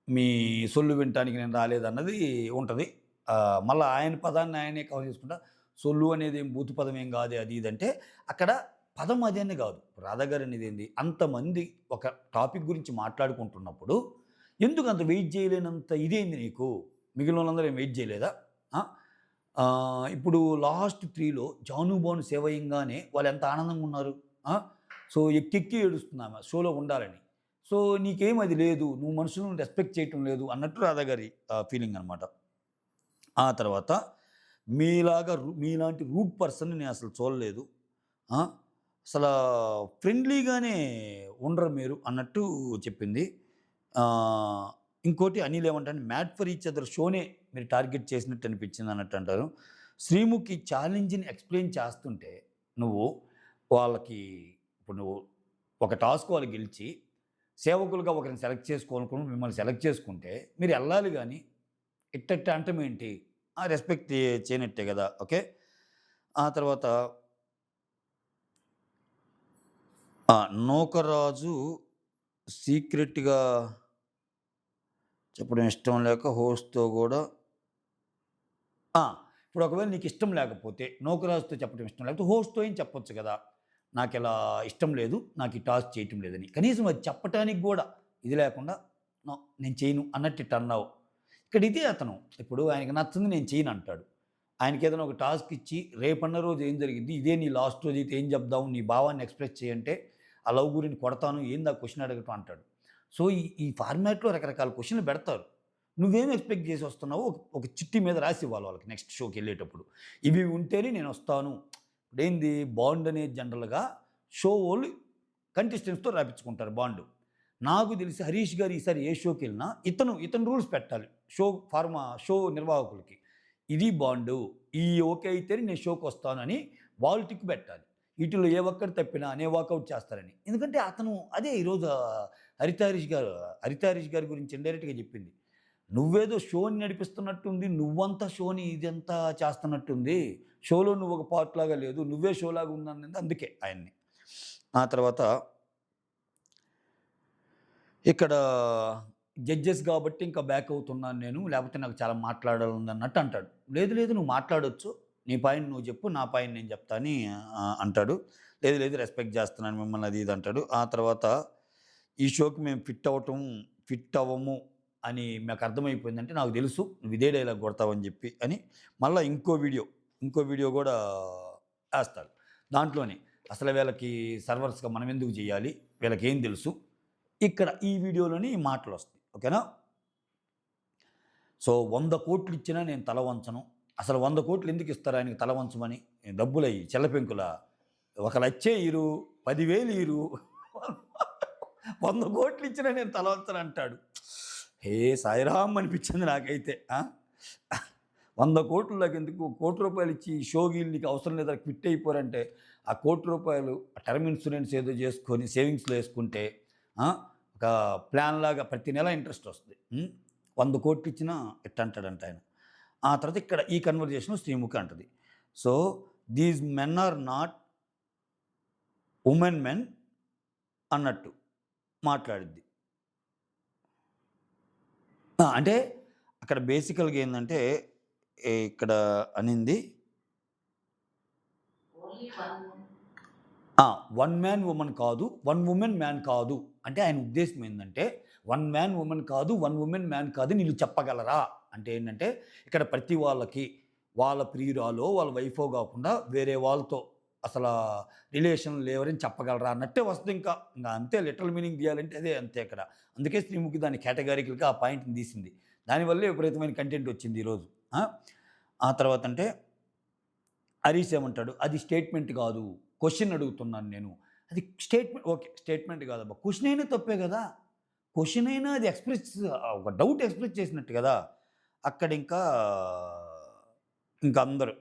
A: మీ సొల్లు వినటానికి నేను రాలేదన్నది ఉంటది. మళ్ళా ఆయన పదాన్ని ఆయనే కవర్ చేసుకుంటా సొల్లు అనేది ఏం బూతు పదం ఏం కాదే అది ఇది అంటే అక్కడ పదం అది అని కాదు. రాధా గారు అనేది ఏంది అంతమంది ఒక టాపిక్ గురించి మాట్లాడుకుంటున్నప్పుడు ఎందుకు అంత వెయిట్ చేయలేనంత ఇదేంది నీకు? మిగిలిన వాళ్ళందరూ ఏం వెయిట్ చేయలేదా? ఇప్పుడు లాస్ట్ 3లో జాను బాను సేవయ్యంగానే వాళ్ళు ఎంత ఆనందంగా ఉన్నారు. సో ఎక్కెక్కి ఏడుస్తుంది ఆమె షోలో ఉండాలని. సో నీకేం అది లేదు. నువ్వు మనుషులను రెస్పెక్ట్ చేయటం లేదు అన్నట్టు రాధా గారి ఫీలింగ్ అనమాట. ఆ తర్వాత మీలాంటి రూడ్ పర్సన్‌ని నేను అసలు చూడలేదు. అసలా ఫ్రెండ్లీగానే ఉండరు మీరు అన్నట్టు చెప్పింది. ఇంకోటి అనిల్ ఏమంటారంటే మ్యాట్ ఫర్ ఈచ్ అదర్ షోనే మీరు టార్గెట్ చేసినట్టు అనిపించింది అన్నట్టు అంటారు. శ్రీముఖి ఛాలెంజ్‌ని ఎక్స్‌ప్లెయిన్ చేస్తుంటే నువ్వు వాళ్ళకి ఇప్పుడు నువ్వు ఒక టాస్క్ వాళ్ళు గెలిచి సేవకులుగా ఒకరిని సెలెక్ట్ చేసుకోవాలనుకుని మిమ్మల్ని సెలెక్ట్ చేసుకుంటే మీరు ఎళ్ళాలి గానీ ఇట్టట్ట అంటం ఏంటి? రెస్పెక్ట్ చేయనట్టే గదా! ఓకే. ఆ తర్వాత నూకరాజు సీక్రెట్‌గా చెప్పడం ఇష్టం లేక హోస్ట్‌తో గూడా ఇప్పుడు ఒకవేళ నీకు ఇష్టం లేకపోతే నూకరాజుతో చెప్పడం ఇష్టం లేకపోతే హోస్ట్‌తో అయిన చెప్పొచ్చు గదా! నాకిలా ఇష్టం లేదు. నాకు ఈ టాస్క్ చేయటం లేదని. కనీసం అది చెప్పటానికి గూడా ఇది లేకుండా నో నేను చేయను అన్నట్టు ఇట్ట అన్నావు. ఇక్కడ ఇదే అతను. ఇప్పుడు ఆయనకి నచ్చింది నేను చేయనంటాడు. ఆయనకేదైనా ఒక టాస్క్ ఇచ్చి రేపన్న రోజు ఏం జరిగిద్ది? ఇదే నీ లాస్ట్ రోజు అయితే ఏం చెప్దాం? నీ భావాన్ని ఎక్స్‌ప్రెస్ చేయంటే ఆ లవ్ గురించి కొడతాను. ఏంది ఆ క్వెషన్ అడగటం అంటాడు. సో, ఈ ఈ ఫార్మాట్‌లో రకరకాల క్వెషన్‌లు పెడతారు. నువ్వేం ఎక్స్‌పెక్ట్ చేసి వస్తున్నావో ఒక చిట్టి మీద రాసి ఇవ్వాలి వాళ్ళకి నెక్స్ట్ షోకెళ్ళేటప్పుడు. ఇవి ఉంటేనే నేనొస్తాను. ఇప్పుడేంది బాండ్ అనేది జనరల్‌గా షో వోళ్ళు కంటెస్టెంట్స్‌తో రాపిచ్చుకుంటారు బాండు. నాకు తెలిసి హరీష్ గారు ఈసారి ఏ షోకెళ్ళినా ఇతను రూల్స్ పెట్టాలి. షో నిర్వాహకులకి. ఇది బాండు. ఈ ఓకే అయితేనే నేను షోకొస్తానని వాళ్ళు టిక్ పెట్టాలి. ఈటిల్లో ఏ ఒక్కరు తప్పినా నే వాకౌట్ చేస్తారని. ఎందుకంటే అతను అదే ఈరోజు హరిత హరీష్ గారి గురించి ఇండైరెక్ట్‌గా చెప్పింది. నువ్వేదో షోని నడిపిస్తున్నట్టుంది. నువ్వంతా షోని ఇదంతా చేస్తున్నట్టుంది. షోలో నువ్వు ఒక పార్ట్ లాగా లేదు. నువ్వే షోలాగా ఉన్నానన్నది అందుకే ఆయన్ని. ఆ తర్వాత ఇక్కడ జడ్జెస్ గాబట్టి ఇంకా బ్యాక్ అవుతున్నాను నేను. లేపోతే నాకు చాలా మాట్లాడాలనుందన్నట్టు అంటాడు. లేదు లేదు నువ్వు మాట్లాడొచ్చు. నీ పాయింట్ నువ్వు జెప్పు. నా పాయింట్ నేను జెప్తా అని అంటాడు. లేదు లేదు రెస్పెక్ట్ జేస్తున్నాను మిమ్మల్ని అది ఇది అంటాడు. ఆ తర్వాత ఈ షోకి మేము ఫిట్ అవ్వము అని మాకర్థమైపోయిందంటే నాకు తెలుసు నువ్వు ఇదే డైలాగ్ కొడతావని జెప్పి అని మళ్ళా ఇంకో వీడియో గూడా ఏస్తారు. దాంట్లోనే అసలు వీళ్ళకి సర్వర్స్‌గా మనం ఎందుకు జేయాలి? వీళ్ళకేం తెలుసు? ఇక్కడ ఈ వీడియోలోని ఈ మాటలు వస్తాయి. ఓకేనా? సో 100 కోట్లు ఇచ్చినా నేను తల వంచను. అసలు 100 కోట్లు ఎందుకు ఇస్తారు ఆయనకి తల వంచమని? డబ్బులయ్యి చెల్లపెంకులా? 1,00,000 ఇయ్యరు, 10,000 ఇయ్యరు, 100 కోట్లు ఇచ్చినా నేను తల వంచను అంటాడు. హే సాయిరామ్ అనిపించింది నాకైతే. 100 కోట్లు నాకెందుకు? ₹1,00,00,000 ఇచ్చి షోగీలు నీకు అవసరం లేదా, క్విట్ అయిపోరంటే ఆ ₹1,00,00,000 టర్మ్ ఇన్సూరెన్స్ ఏదో చేసుకొని సేవింగ్స్లో వేసుకుంటే ఒక ప్లాన్ లాగా ప్రతి నెల ఇంట్రెస్ట్ వస్తుంది. 100 కోట్లు ఇచ్చినా ఎట్ట అంటాడంట ఆయన. ఆ తర్వాత ఇక్కడ ఈ కన్వర్జేషన్ శ్రీముఖి అంటది, so these men are not women men అన్నట్టు మాట్లాడిద్ది. అంటే అక్కడ బేసికల్గా ఏంటంటే ఇక్కడ అనింది వన్ మ్యాన్ ఉమెన్ కాదు, 1 ఉమెన్ మ్యాన్ కాదు. అంటే ఆయన ఉద్దేశం ఏంటంటే 1 మ్యాన్ ఉమెన్ కాదు, 1 ఉమెన్ మ్యాన్ కాదు నీళ్ళు చెప్పగలరా అంటే ఏంటంటే ఇక్కడ ప్రతి వాళ్ళకి వాళ్ళ ప్రియురాలో వాళ్ళ వైఫో కాకుండా వేరే వాళ్ళతో అసలు రిలేషన్ లేవరని చెప్పగలరా అన్నట్టే వస్తుంది. ఇంకా అంతే, లిటరల్ మీనింగ్ తీయాలంటే అదే అంతే ఇక్కడ. అందుకే శ్రీముఖి దాని కేటగారికల్గా ఆ పాయింట్ని తీసింది. దానివల్లే విపరీతమైన కంటెంట్ వచ్చింది ఈరోజు. ఆ తర్వాత అంటే హరీష్ ఏమంటాడు, అది స్టేట్మెంట్ కాదు, క్వశ్చన్ అడుగుతున్నాను నేను. అది స్టేట్మెంట్, ఓకే స్టేట్మెంట్ కాదబ్బా, క్వశ్చన్ అయినా తప్పే కదా. క్వశ్చన్ అయినా అది ఎక్స్ప్రెస్, ఒక డౌట్ ఎక్స్ప్రెస్ చేసినట్టు కదా. అక్కడ ఇంకా అందరూ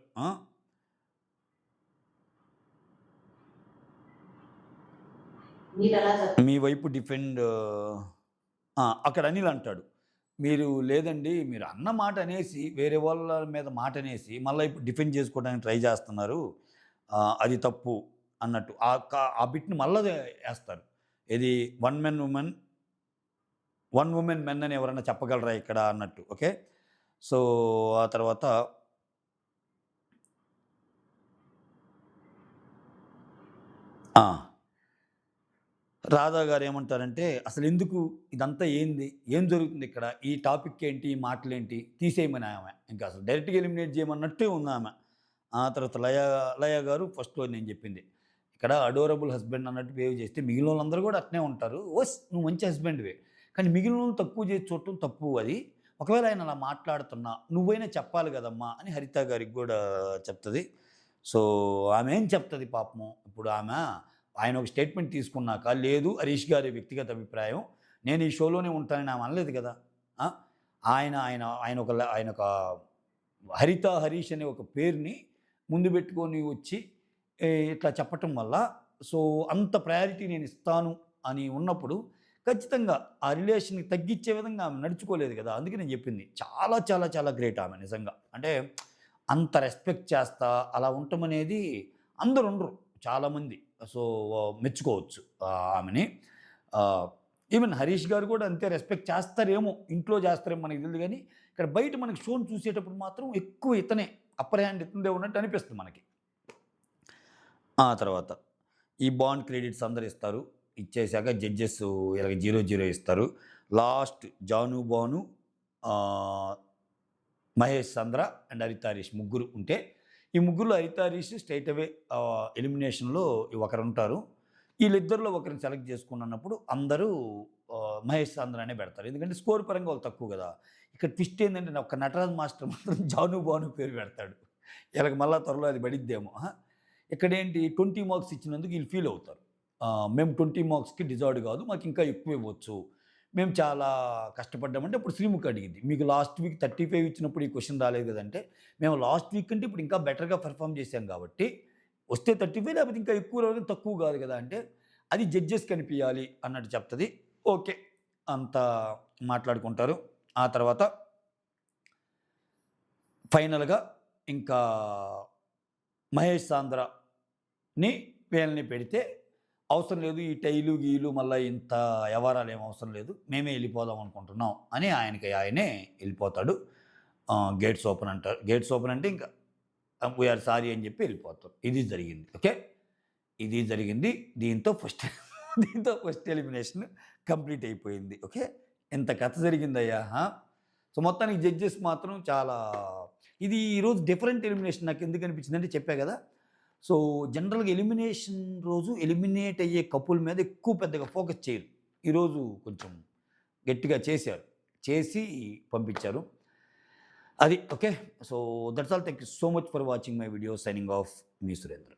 A: మీ వైపు డిఫెండ్. అక్కడ అనిల్ అంటాడు, మీరు లేదండి, మీరు అన్న మాట అనేసి వేరే వాళ్ళ మీద మాట అనేసి మళ్ళీ ఇప్పుడు డిఫెండ్ చేసుకోవడానికి ట్రై చేస్తున్నారు, అది తప్పు అన్నట్టు ఆ బిట్ని మళ్ళీ వేస్తారు. ఇది 1 ఉమెన్ మెన్ అని ఎవరన్నా చెప్పగలరా ఇక్కడ అన్నట్టు. ఓకే, సో ఆ తర్వాత రాధా గారు ఏమంటారంటే, అసలు ఎందుకు ఇదంతా ఏంది, ఏం జరుగుతుంది ఇక్కడ, ఈ టాపిక్ ఏంటి, ఈ మాటలేంటి, తీసేయమని ఆమె ఇంకా అసలు డైరెక్ట్గా ఎలిమినేట్ చేయమన్నట్టే ఉంది ఆమె. ఆ తర్వాత లయ గారు ఫస్ట్లో నేను చెప్పింది ఇక్కడ అడోరబుల్ హస్బెండ్ అన్నట్టు బిహేవ్ చేస్తే మిగిలిన వాళ్ళందరూ కూడా అట్నే ఉంటారు. ఓస్ నువ్వు మంచి హస్బెండ్వే, కానీ మిగిలిన వాళ్ళని తక్కువ చేసి చూడటం తప్పు. అది ఒకవేళ ఆయన అలా మాట్లాడుతున్నా నువ్వైనా చెప్పాలి కదమ్మా అని హరిత గారికి కూడా చెప్తుంది. సో ఆమె ఏం చెప్తుంది పాపము, ఇప్పుడు ఆయన ఒక స్టేట్మెంట్ తీసుకున్నాక, లేదు హరీష్ గారి వ్యక్తిగత అభిప్రాయం, నేను ఈ షోలోనే ఉంటానని ఆమె అనలేదు కదా. ఆయన ఒక హరిత హరీష్ అనే ఒక పేరుని ముందు పెట్టుకొని వచ్చి ఇట్లా చెప్పటం వల్ల, సో అంత ప్రయారిటీ నేను ఇస్తాను అని ఉన్నప్పుడు ఖచ్చితంగా ఆ రిలేషన్కి తగ్గించే విధంగా ఆమె నడుచుకోలేదు కదా. అందుకే నేను చెప్పింది చాలా చాలా చాలా గ్రేట్ ఆమె నిజంగా. అంటే అంత రెస్పెక్ట్ చేస్తా అలా ఉండటం అనేది అందరూ ఉండరు, చాలామంది. సో మెచ్చుకోవచ్చు ఆమెని. ఈవెన్ హరీష్ గారు కూడా అంతే రెస్పెక్ట్ చేస్తారేమో, ఇంట్లో చేస్తారేమో మనకి తెలియదు, కానీ ఇక్కడ బయట మనకి షోని చూసేటప్పుడు మాత్రం ఎక్కువ ఇతనే అప్పర్ హ్యాండ్ ఇతందే ఉన్నట్టు అనిపిస్తుంది మనకి. ఆ తర్వాత ఈ బాండ్ క్రెడిట్స్ అందరు ఇస్తారు, ఇచ్చేసాక జడ్జెస్ ఇలాగ 0-0 ఇస్తారు. లాస్ట్ జాను బాను, మహేష్ చంద్ర అండ్ హరిత హరీష్ ముగ్గురు ఉంటే, ఈ ముగ్గురులో హరిత హరీష్ స్ట్రైట్ అవే ఎలిమినేషన్లో ఒకరు ఉంటారు. వీళ్ళిద్దరిలో ఒకరిని సెలెక్ట్ చేసుకున్నప్పుడు అందరూ మహేష్ చంద్రనే పెడతారు, ఎందుకంటే స్కోర్ పరంగా వాళ్ళు తక్కువ కదా. ఇక్కడ ట్విస్ట్ ఏంటంటే ఒక నటరాజ్ మాస్టర్ మాత్రం జాను బాను పేరు పెడతాడు. వీళ్ళకి మళ్ళీ త్వరలో అది పడిద్దేమో. ఇక్కడేంటి 20 మార్క్స్ ఇచ్చినందుకు వీళ్ళు ఫీల్ అవుతారు, మేము 20 మార్క్స్కి డిజర్వ్డ్ కాదు, మాకు ఇంకా ఎక్కువ ఇవ్వచ్చు, మేము చాలా కష్టపడ్డామంటే. అప్పుడు శ్రీముఖి అడిగింది, మీకు లాస్ట్ వీక్ 35 ఇచ్చినప్పుడు ఈ క్వశ్చన్ రాలేదు కదంటే, మేము లాస్ట్ వీక్ అంటే ఇప్పుడు ఇంకా బెటర్గా పెర్ఫామ్ చేశాం కాబట్టి వస్తే 35, లేకపోతే ఇంకా ఎక్కువ రావాలి, తక్కువ కాదు కదా అంటే, అది జడ్జెస్ కనిపించాలి అన్నట్టు చెప్తుంది. ఓకే అంత మాట్లాడుకుంటారు. ఆ తర్వాత ఫైనల్గా ఇంకా మహేష్ సాంద్రని వీళ్ళని పెడితే, అవసరం లేదు ఈ టైలు గీలు మళ్ళీ ఇంత వ్యవహారాలు ఏం అవసరం లేదు, మేమే వెళ్ళిపోదాం అనుకుంటున్నాం అని ఆయనే వెళ్ళిపోతాడు. గేట్స్ ఓపెన్ అంటారు, గేట్స్ ఓపెన్ అంటే ఇంకా వీఆర్ సారీ అని చెప్పి వెళ్ళిపోతారు. ఇది జరిగింది. ఓకే, ఇది జరిగింది. దీంతో ఫస్ట్ ఎలిమినేషన్ కంప్లీట్ అయిపోయింది. ఓకే, ఎంత కథ జరిగిందయ్యా. సో మొత్తానికి జడ్జెస్ మాత్రం చాలా, ఇది ఈరోజు డిఫరెంట్ ఎలిమినేషన్. నాకు ఎందుకు అనిపించింది అంటే చెప్పా కదా, సో జనరల్గా ఎలిమినేషన్ రోజు ఎలిమినేట్ అయ్యే కపుల్ మీద ఎక్కువ పెద్దగా ఫోకస్ చేయరు. ఈరోజు కొంచెం గట్టిగా చేసి పంపించారు. అది okay. So that's all. Thank you so much for watching my video. Signing off, me Surendra.